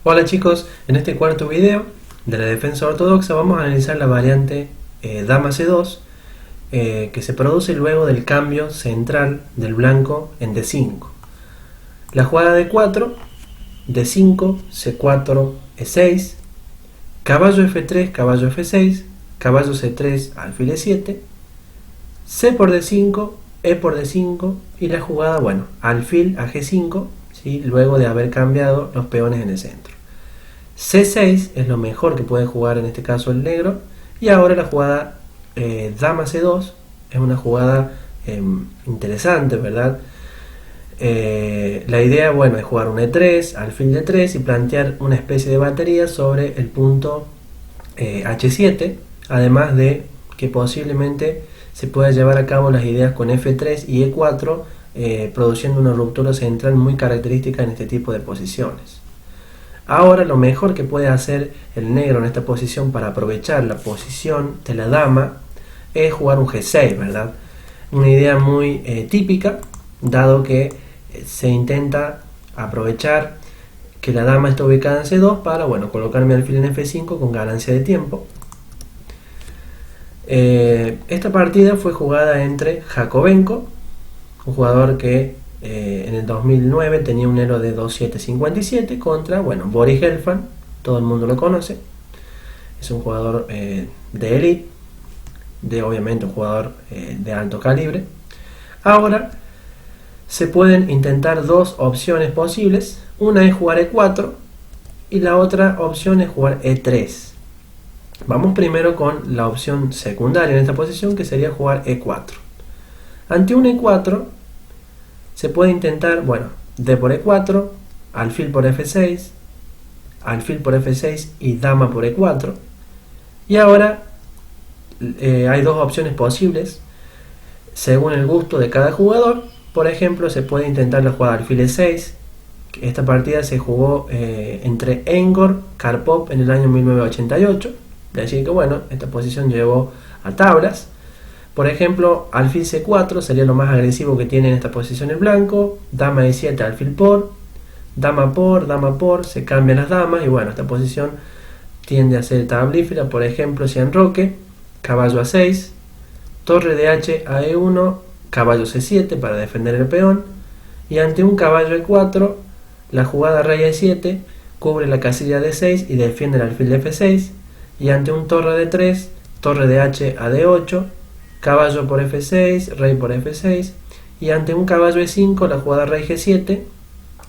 Hola chicos, en este cuarto video de la defensa ortodoxa vamos a analizar la variante Dama C2 que se produce luego del cambio central del blanco en D5. La jugada D4, D5, C4, E6, caballo F3, caballo F6, caballo C3, alfil E7, C por D5, E por D5 y la jugada, bueno, alfil a G5, ¿sí? Luego de haber cambiado los peones en el centro. C6 es lo mejor que puede jugar en este caso el negro. Y ahora la jugada Dama C2 es una jugada interesante, ¿verdad? La idea, bueno, es jugar un E3, alfil D3 y plantear una especie de batería sobre el punto H7, además de que posiblemente se pueda llevar a cabo las ideas con F3 y E4, produciendo una ruptura central muy característica en este tipo de posiciones. Ahora lo mejor que puede hacer el negro en esta posición para aprovechar la posición de la dama es jugar un G6, ¿verdad? Una idea muy típica, dado que se intenta aprovechar que la dama está ubicada en C2 para, bueno, colocar mi alfil en F5 con ganancia de tiempo. Esta partida fue jugada entre Jakovenko, un jugador que en el 2009 tenía un elo de 2.757 contra, bueno, Boris Gelfand, todo el mundo lo conoce, es un jugador de elite, obviamente un jugador de alto calibre. Ahora se pueden intentar dos opciones posibles, una es jugar E4 y la otra opción es jugar E3. Vamos primero con la opción secundaria en esta posición, que sería jugar E4. Ante un E4 se puede intentar, bueno, D por E4, alfil por F6, alfil por F6 y dama por E4. Y ahora hay dos opciones posibles según el gusto de cada jugador. Por ejemplo, se puede intentar la jugada alfil E6. Esta partida se jugó entre Engor, Karpov en el año 1988. De allí que, bueno, esta posición llevó a tablas. Por ejemplo, alfil C4 sería lo más agresivo que tiene en esta posición el blanco. Dama E7, alfil por, dama por, se cambian las damas y, bueno, esta posición tiende a ser tablífera. Por ejemplo, si enroque, caballo A6, torre de H a E1, caballo C7 para defender el peón, y ante un caballo E4, la jugada rey E7 cubre la casilla D6 y defiende el alfil de F6, y ante un torre D3, torre de H a D8, caballo por F6, rey por F6, y ante un caballo E5, la jugada rey G7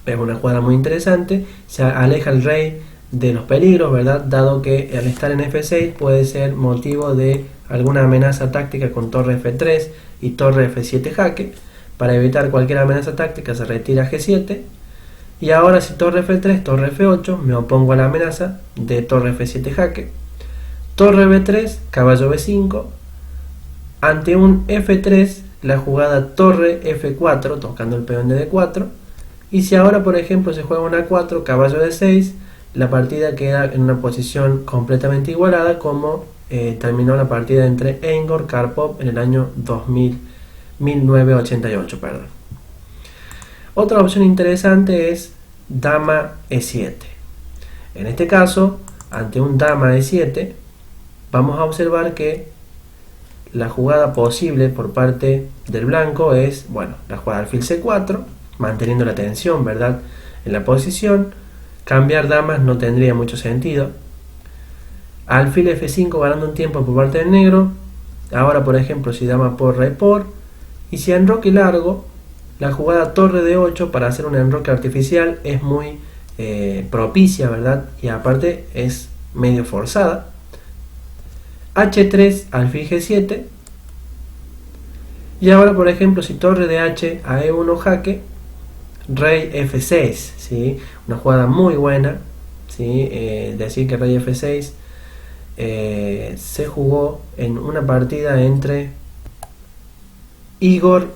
es una jugada muy interesante. Se aleja el rey de los peligros, ¿verdad? Dado que al estar en F6 puede ser motivo de alguna amenaza táctica con torre F3 y torre F7 jaque. Para evitar cualquier amenaza táctica se retira G7. Y ahora, si torre F3, torre F8, me opongo a la amenaza de torre F7 jaque. Torre B3, caballo B5. Ante un F3, la jugada torre F4, tocando el peón de D4. Y si ahora, por ejemplo, se juega una A4, caballo D6, la partida queda en una posición completamente igualada, como terminó la partida entre Engor, Karpov en el año 1988. Perdón. Otra opción interesante es dama E7. En este caso, ante un dama E7, vamos a observar que la jugada posible por parte del blanco es, bueno, la jugada alfil C4, manteniendo la tensión, ¿verdad?, en la posición. Cambiar damas no tendría mucho sentido. Alfil F5 ganando un tiempo por parte del negro. Ahora, por ejemplo, si dama por, rey por, y si enroque largo, la jugada torre D8 para hacer un enroque artificial es muy propicia, ¿verdad?, y aparte es medio forzada. H3, alfil G7. Y ahora, por ejemplo, si torre de H a E1 jaque, rey F6, ¿sí? Una jugada muy buena, ¿sí? Decir que rey F6 se jugó en una partida entre Igor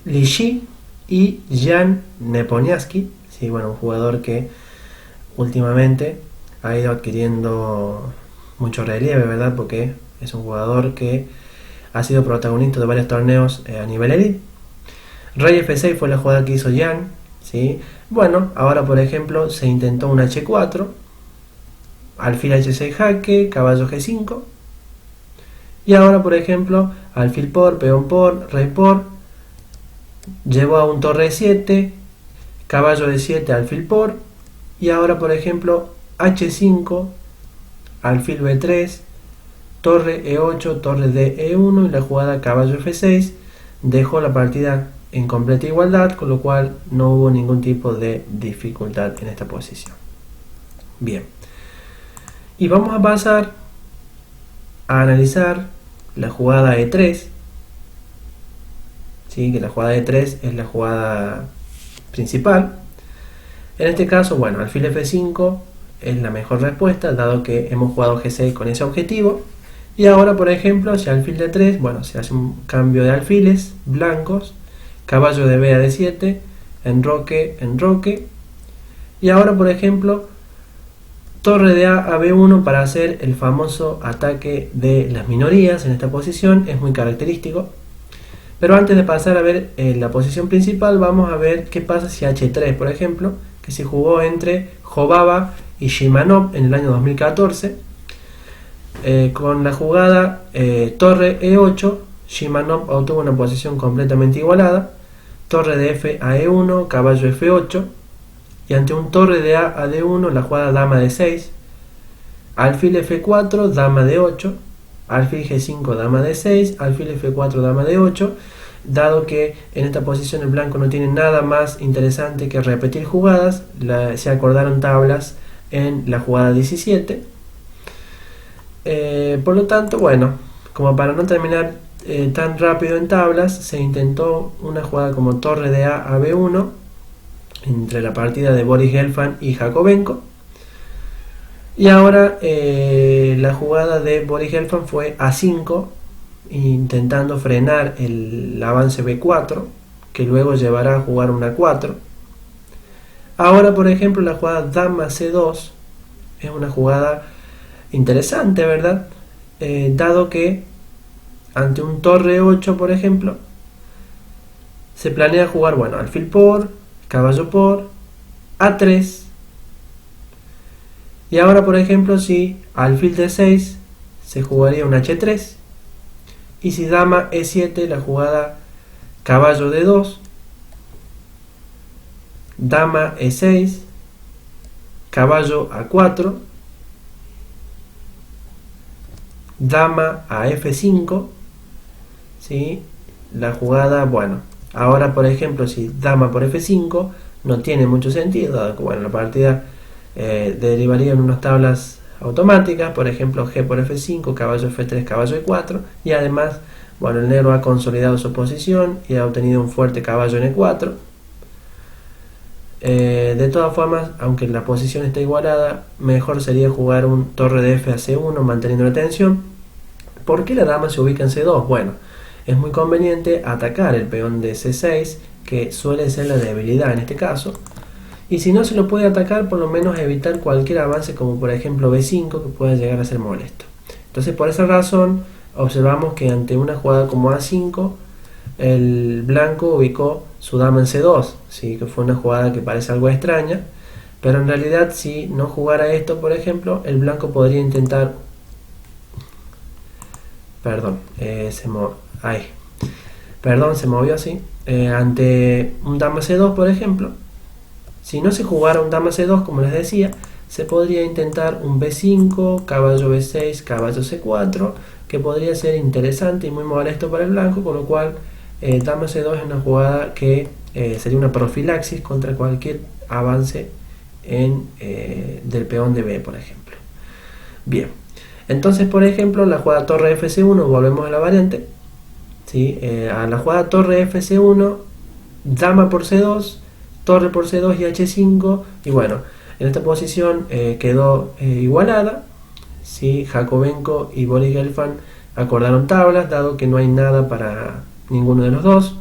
Lishi y Jan Nepomniachtchi, ¿sí? Bueno, un jugador que últimamente ha ido adquiriendo mucho relieve, ¿verdad?, porque es un jugador que ha sido protagonista de varios torneos a nivel elite. Rey F6 fue la jugada que hizo Jan, ¿sí? Bueno, ahora por ejemplo se intentó un H4, alfil H6 jaque, caballo G5, y ahora por ejemplo alfil por, peón por, rey por, llevó a un torre E7, caballo D7, alfil por, y ahora por ejemplo H5, alfil B3, torre E8, torre D1 y la jugada caballo F6 dejó la partida en completa igualdad, con lo cual no hubo ningún tipo de dificultad en esta posición. Bien, y vamos a pasar a analizar la jugada E3, ¿sí? Que la jugada E3 es la jugada principal. En este caso, bueno, alfil F5 es la mejor respuesta, dado que hemos jugado G6 con ese objetivo. Y ahora, por ejemplo, si alfil D3, bueno, se hace un cambio de alfiles blancos, caballo de B a D7, enroque, enroque. Y ahora, por ejemplo, torre de A a B1 para hacer el famoso ataque de las minorías en esta posición, es muy característico. Pero antes de pasar a ver la posición principal, vamos a ver qué pasa si H3, por ejemplo, que se jugó entre Jobava y Shimanov en el año 2014. Con la jugada torre E8, Shimanov obtuvo una posición completamente igualada, torre de F a E1, caballo F8, y ante un torre de A a D1, la jugada dama D6, alfil F4, dama D8, alfil G5, dama D6, alfil F4, dama D8, dado que en esta posición el blanco no tiene nada más interesante que repetir jugadas, se acordaron tablas en la jugada 17. Por lo tanto, bueno, como para no terminar tan rápido en tablas, se intentó una jugada como torre de A a B1 entre la partida de Boris Gelfand y Jakovenko. Y ahora la jugada de Boris Gelfand fue A5, intentando frenar el avance B4, que luego llevará a jugar una A4. Ahora, por ejemplo, la jugada dama C2 es una jugada interesante, ¿verdad? Dado que ante un torre 8, por ejemplo, se planea jugar, bueno, alfil por, caballo por, A3. Y ahora, por ejemplo, si alfil D6, se jugaría un H3. Y si dama E7, la jugada caballo D2, dama E6, caballo A4, dama a F5, ¿sí? La jugada, bueno, ahora por ejemplo si dama por F5 no tiene mucho sentido, dado que bueno, la partida derivaría en unas tablas automáticas, por ejemplo G por F5, caballo F3, caballo E4, y además, bueno, el negro ha consolidado su posición y ha obtenido un fuerte caballo en E4. De todas formas, aunque la posición está igualada, mejor sería jugar un torre de F a C1 manteniendo la tensión. ¿Por qué la dama se ubica en C2? Bueno, es muy conveniente atacar el peón de C6, que suele ser la debilidad en este caso. Y si no se lo puede atacar, por lo menos evitar cualquier avance como por ejemplo B5, que pueda llegar a ser molesto. Entonces, por esa razón, observamos que ante una jugada como A5, el blanco ubicó su dama en C2, ¿sí? Que fue una jugada que parece algo extraña, pero en realidad si no jugara esto, por ejemplo, el blanco podría intentar, se movió así, ante un dama C2, por ejemplo. Si no se jugara un dama C2, como les decía, se podría intentar un B5, caballo B6, caballo C4, que podría ser interesante y muy molesto para el blanco, con lo cual dama C2 es una jugada que sería una profilaxis contra cualquier avance del peón de B, por ejemplo. Bien, entonces por ejemplo la jugada torre FC1, volvemos a la variante, ¿sí? A la jugada torre FC1, dama por C2, torre por C2 y H5, y bueno, en esta posición quedó igualada, ¿sí? Jakovenko y Boris Gelfand acordaron tablas, dado que no hay nada para ninguno de los dos.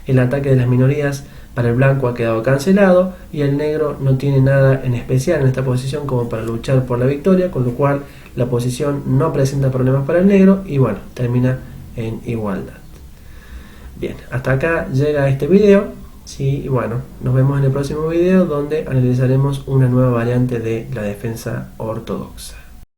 El ataque de las minorías para el blanco ha quedado cancelado y el negro no tiene nada en especial en esta posición como para luchar por la victoria, con lo cual la posición no presenta problemas para el negro y bueno, termina en igualdad. Bien, hasta acá llega este video. Sí, y bueno, nos vemos en el próximo video donde analizaremos una nueva variante de la defensa ortodoxa.